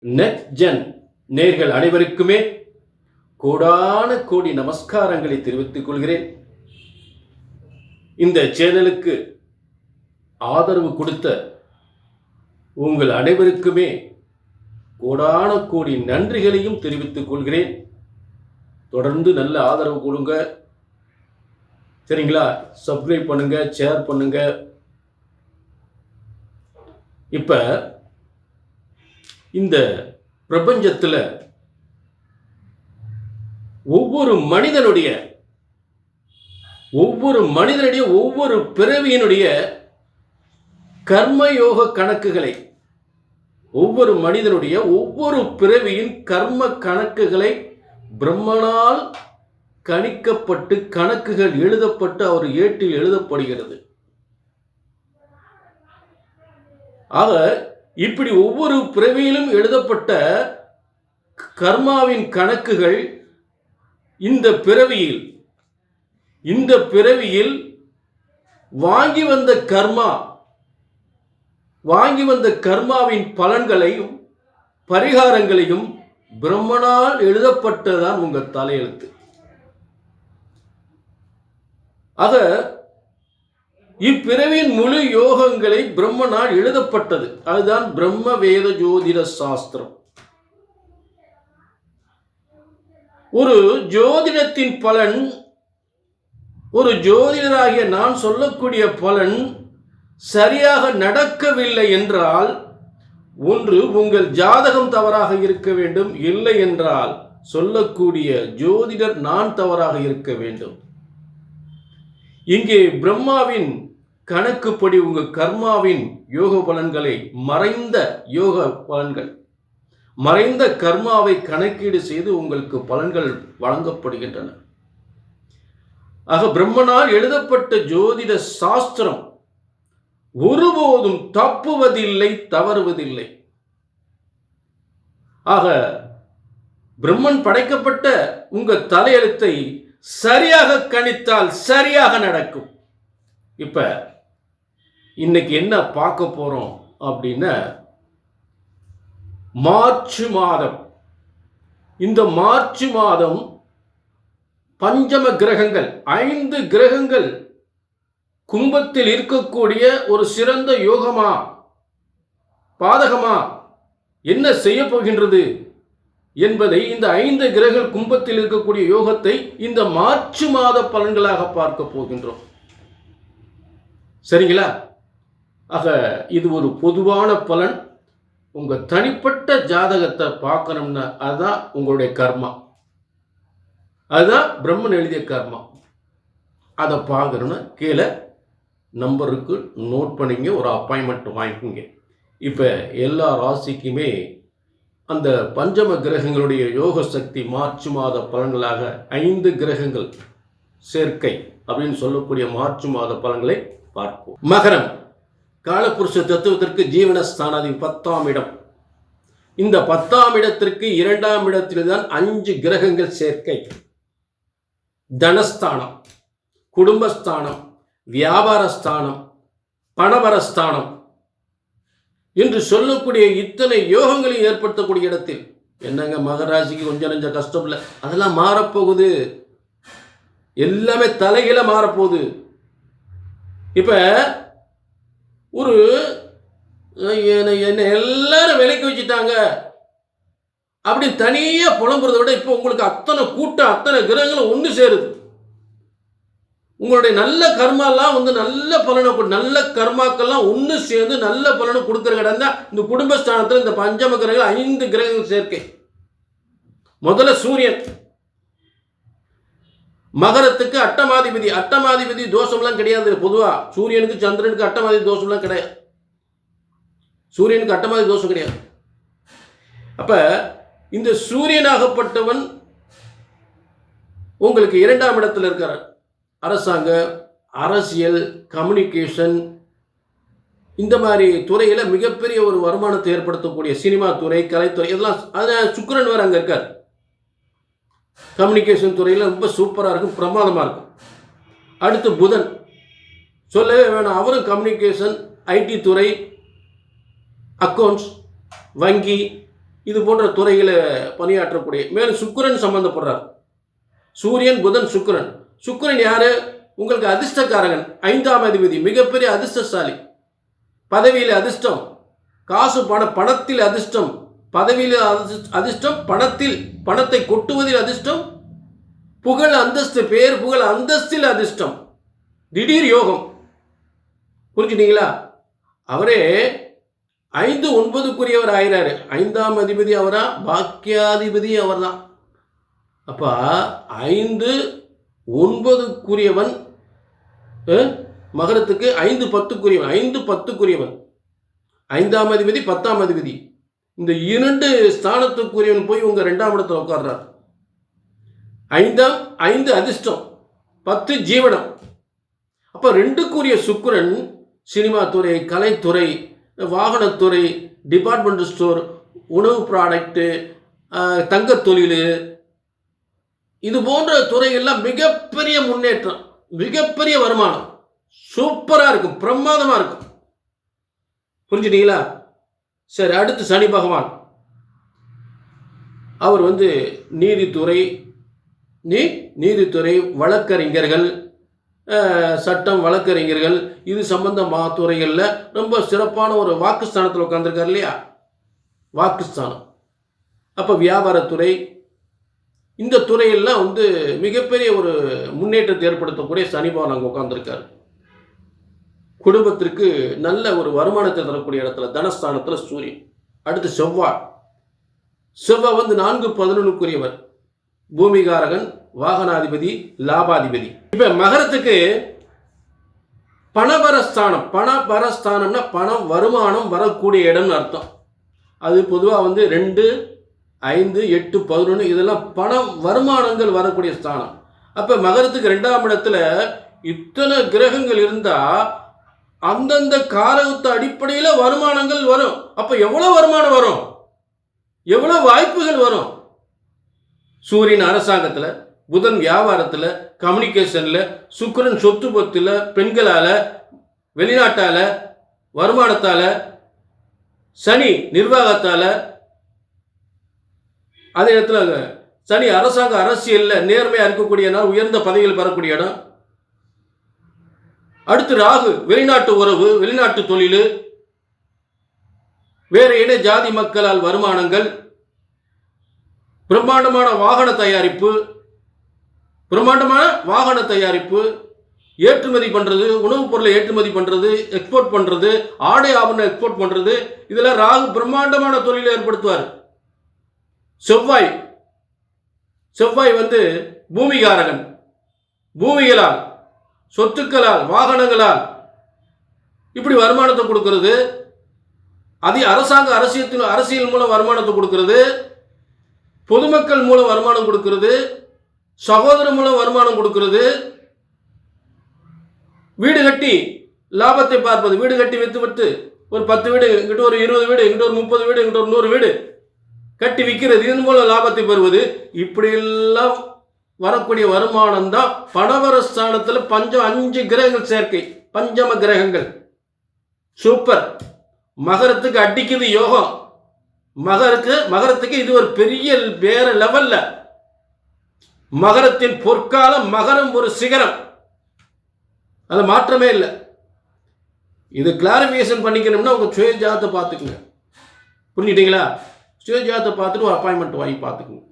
நெட்ஜென் நேர்கள் அனைவருக்குமே கோடான கோடி நமஸ்காரங்களை தெரிவித்துக் கொள்கிறேன். இந்த சேனலுக்கு ஆதரவு கொடுத்த உங்கள் அனைவருக்குமே கோடான கோடி நன்றிகளையும் தெரிவித்துக் கொள்கிறேன். தொடர்ந்து நல்ல ஆதரவு கொடுங்க, சரிங்களா? சப்ஸ்கிரைப் பண்ணுங்க, ஷேர் பண்ணுங்க. இப்ப இந்த பிரபஞ்சத்தில் ஒவ்வொரு மனிதனுடைய ஒவ்வொரு பிறவியினுடைய கர்மயோக கணக்குகளை, ஒவ்வொரு மனிதனுடைய ஒவ்வொரு பிறவியின் கர்ம கணக்குகளை பிரம்மனால் கணிக்கப்பட்டு கணக்குகள் எழுதப்பட்டு அவர் ஏட்டில் எழுதப்படுகிறது. ஆக இப்படி ஒவ்வொரு பிறவியிலும் எழுதப்பட்ட கர்மாவின் கணக்குகள் இந்த பிறவியில் வாங்கி வந்த கர்மாவின் பலன்களையும் பரிகாரங்களையும் பிரம்மனால் எழுதப்பட்டதான் உங்க தலையெழுத்து. ஆக இப்பிறவியின் முழு யோகங்களை பிரம்மனால் எழுதப்பட்டது. அதுதான் பிரம்ம வேத ஜோதிட சாஸ்திரம். ஒரு ஜோதிடத்தின் பலன், ஒரு ஜோதிடராகிய நான் சொல்லக்கூடிய பலன் சரியாக நடக்கவில்லை என்றால், ஒன்று உங்கள் ஜாதகம் தவறாக இருக்க வேண்டும், இல்லை என்றால் சொல்லக்கூடிய ஜோதிடர் நான் தவறாக இருக்க வேண்டும். இங்கே பிரம்மாவின் கணக்குப்படி உங்கள் கர்மாவின் யோக பலன்களை, மறைந்த யோக பலன்கள், மறைந்த கர்மாவை கணக்கீடு செய்து உங்களுக்கு பலன்கள் வழங்கப்படுகின்றன. ஆக பிரம்மனால் எழுதப்பட்ட ஜோதிட சாஸ்திரம் ஒருபோதும் தப்புவதில்லை, தவறுவதில்லை. ஆக பிரம்மன் படைக்கப்பட்ட உங்கள் தலையெழுத்தை சரியாக கணித்தால் சரியாக நடக்கும். இப்ப இன்னைக்கு என்ன பார்க்க போறோம் அப்படின்னா, மார்ச் மாதம். இந்த மார்ச் மாதம் பஞ்சம கிரகங்கள், 5 கிரகங்கள் கும்பத்தில் இருக்கக்கூடிய ஒரு சிறந்த யோகமா பாதகமா என்ன செய்ய போகின்றது என்பதை, இந்த 5 கிரகங்கள் கும்பத்தில் இருக்கக்கூடிய யோகத்தை இந்த மார்ச் மாத பலன்களாக பார்க்க போகின்றோம். சரிங்களா? ஆக இது ஒரு பொதுவான பலன். உங்க தனிப்பட்ட ஜாதகத்தை பார்க்கணும்னா அதுதான் உங்களுடைய கர்மா, அதுதான் பிரம்மன் எழுதிய கர்மா. அதை பார்க்கணும்னா கீழே நம்பருக்கு நோட் பண்ணிங்க, ஒரு அப்பாயின்மெண்ட் வாங்கிக்கோங்க. இப்போ எல்லா ராசிக்குமே அந்த பஞ்சம கிரகங்களுடைய யோக சக்தி மார்ச் மாத பலன்களாக 5 கிரகங்கள் சேர்க்கை அப்படின்னு சொல்லக்கூடிய மார்ச் மாத பலன்களை பார்ப்போம். மகரம், காலபுருஷ தத்துவத்திற்கு ஜீவனஸ்தானாதி 10ஆம் இடம். இந்த 10ஆம் இடத்திற்கு 2ஆம் இடத்தில்தான் 5 கிரகங்கள் சேர்க்கை. தனஸ்தானம், குடும்பஸ்தானம், வியாபாரஸ்தானம், பணவரஸ்தானம் என்று சொல்லக்கூடிய இத்தனை யோகங்களை ஏற்படுத்தக்கூடிய இடத்தில் என்னங்க மகராசிக்கு கொஞ்சம் நெஞ்ச கஷ்டம் இல்லை, அதெல்லாம் மாறப்போகுது. எல்லாமே தலைகீழ மாறப்போகுது. இப்ப ஒரு என்ன எல்லாரும் விலைக்கு வச்சுட்டாங்க அப்படி தனியா புலம்புறதை விட இப்ப உங்களுக்கு அத்தனை கூட்டம், அத்தனை கிரகங்களும் ஒன்று சேருது. உங்களுடைய நல்ல கர்மாலாம் நல்ல பலனை, நல்ல கர்மாக்கள்லாம் ஒன்று சேர்ந்து நல்ல பலனை கொடுக்குற இடம் தான் இந்த குடும்பஸ்தானத்தில் இந்த பஞ்சம கிரகங்கள் 5 கிரகங்கள் சேர்க்கை. முதல்ல சூரியன், மகரத்துக்கு அட்டமாதிபதி தோஷம்லாம் கிடையாது. பொதுவா சூரியனுக்கு சந்திரனுக்கு அட்டமாதிபதி தோஷம்லாம் கிடையாது. சூரியனுக்கு அட்டமாதிபதி தோஷம் கிடையாது. அப்ப இந்த சூரியனாகப்பட்டவன் உங்களுக்கு 2ஆம் இடத்துல இருக்கிறார். அரசாங்க, அரசியல், கம்யூனிகேஷன், இந்த மாதிரி துறையில் மிகப்பெரிய ஒரு வருமானத்தை ஏற்படுத்தக்கூடிய சினிமா துறை, கலைத்துறை, இதெல்லாம் அது சுக்கிரன் வேறு அங்கே இருக்கார். கம்யூனிகேஷன் துறையில் ரொம்ப சூப்பராக இருக்கும், பிரமாதமாக இருக்கும். அடுத்து புதன், சொல்லவே வேணாம், அவரும் கம்யூனிகேஷன், ஐடி துறை, அக்கௌண்ட்ஸ், வங்கி, இது போன்ற துறையில் பணியாற்றக்கூடிய, மேலும் சுக்கிரன் சம்பந்தப்படுறார். சூரியன், புதன், சுக்கிரன். சுக்கிரன் யாரு? உங்களுக்கு அதிர்ஷ்டக்காரகன், 5ஆம் அதிபதி, மிகப்பெரிய அதிர்ஷ்டசாலி. பதவியில் அதிர்ஷ்டம், காசு பணத்தில் அதிர்ஷ்டம், பதவியில் அதிர்ஷ்டம், பணத்தை கொட்டுவதில் அதிர்ஷ்டம், புகழ் அந்தஸ்து, பேர் புகழ் அந்தஸ்தில் அதிர்ஷ்டம், திடீர் யோகம். புரிஞ்சுட்டீங்களா? அவரே 5, 9க்குரியவர் ஆயிராரு. 5ஆம் அதிபதி அவரா, பாக்கியாதிபதி அவர் தான். அப்ப 5, 9க்குரியவன் மகரத்துக்கு, 5, 10க்குரியவன், 5, 10க்குரியவன், 5ஆம் அதிபதி, 10ஆம் அதிபதி, இந்த 2 ஸ்தானத்துக்குரியவன் போய் உங்க 2ஆம் இடத்துல உட்கார்றார். 5 அதிர்ஷ்டம், 10 ஜீவனம். அப்ப 2க்குரிய சுக்கிரன் சினிமா துறை, கலைத்துறை, வாகனத்துறை, டிபார்ட்மெண்ட் ஸ்டோர், உணவு ப்ராடக்ட், தங்க தொழில், இது போன்ற துறைகள்லாம் மிகப்பெரிய முன்னேற்றம், மிகப்பெரிய வருமானம், சூப்பரா இருக்கும், பிரமாதமா இருக்கும். புரிஞ்சுட்டீங்களா? சரி, அடுத்து சனி பகவான். அவர் நீதித்துறை, வழக்கறிஞர்கள், சட்டம், வழக்கறிஞர்கள், இது சம்பந்தமான துறைகளில் ரொம்ப சிறப்பான ஒரு வாக்குஸ்தானத்தில் உட்கார்ந்துருக்கார் இல்லையா? வாக்குஸ்தானம். அப்போ வியாபாரத்துறை, இந்த துறையெல்லாம் மிகப்பெரிய ஒரு முன்னேற்றத்தை ஏற்படுத்தக்கூடிய சனி பகவான் அங்கே உட்கார்ந்துருக்கார். குடும்பத்திற்கு நல்ல ஒரு வருமானத்தை தரக்கூடிய இடத்துல, தனஸ்தானத்தில் சூரியன். அடுத்து செவ்வாய். 4, 11க்குரியவர், பூமிகாரகன், வாகனாதிபதி, லாபாதிபதி. இப்ப மகரத்துக்கு பணபரஸ்தானம். பணபரஸ்தானம்னா பணம், வருமானம் வரக்கூடிய இடம்னு அர்த்தம். அது பொதுவாக 2, 5, 8, 11 இதெல்லாம் பணம், வருமானங்கள் வரக்கூடிய ஸ்தானம். அப்ப மகரத்துக்கு 2ஆம் இடத்துல இத்தனை கிரகங்கள் இருந்தா அந்தந்த காரகத்து அடிப்படையில் வருமானங்கள் வரும். அப்ப எவ்வளவு வருமானம் வரும், எவ்வளவு வாய்ப்புகள் வரும்? சூரியன் அரசாங்கத்தில், புதன் வியாபாரத்தில், கம்யூனிகேஷன்ல, சுக்கிரன் சொத்து பத்தில், பெண்களால, வெளிநாட்டால, வருமானத்தால, சனி நிர்வாகத்தால, அதே இடத்துல சனி அரசாங்க அரசியல்ல நேர்மையா இருக்கக்கூடிய நாள், உயர்ந்த பதவியில் பெறக்கூடிய இடம். அடுத்து ராகு, வெளிநாட்டு உறவு, வெளிநாட்டு தொழில், வேற இன ஜாதி மக்களால் வருமானங்கள், பிரம்மாண்டமான வாகன தயாரிப்பு, ஏற்றுமதி பண்றது, உணவுப் பொருளை ஏற்றுமதி பண்றது, எக்ஸ்போர்ட் பண்றது, ஆடை ஆபரணம் எக்ஸ்போர்ட் பண்றது, இதெல்லாம் ராகு பிரம்மாண்டமான தொழிலை ஏற்படுத்துவார். செவ்வாய் பூமிகாரகன், பூமிகளால், சொத்துக்களால், வாகனங்களால் இப்படி வருமானத்தை கொடுக்கிறது. அரசாங்க அரசியல் மூலம் வருமானத்தை கொடுக்கிறது, பொதுமக்கள் மூலம் வருமானம் கொடுக்கிறது, சகோதரர் மூலம் வருமானம் கொடுக்கிறது, வீடு கட்டி லாபத்தை பார்ப்பது, வீடு கட்டி வித்து ஒரு 10 வீடு, இங்கிட்ட ஒரு 20 வீடு, இங்கிட்ட ஒரு 30 வீடு, இங்கிட்ட ஒரு 100 வீடு கட்டி விற்கிறது, இதன் மூலம் லாபத்தை பெறுவது. இப்படி எல்லாம் வரக்கூடிய வருமானம் தான் பணவரஸ்தானத்தில் 5 கிரகங்கள் சேர்க்கை, பஞ்சம கிரகங்கள். சூப்பர். மகரத்துக்கு அடிக்குது யோகம். மகரத்துக்கு இது ஒரு பெரிய வேற லெவல்ல. மகரத்தின் பொற்காலம், மகரம் ஒரு சிகரம், அது மாற்றமே இல்லை. இது கிளாரிஃபிகேஷன் பண்ணிக்கணும்னா உங்க சுய ஜாதகத்தை பார்த்துக்குங்க. புரிஞ்சுட்டீங்களா? சுய ஜாதகத்தை பார்த்துட்டு ஒரு அப்பாயின்மெண்ட் வாங்கி பார்த்துக்குங்க.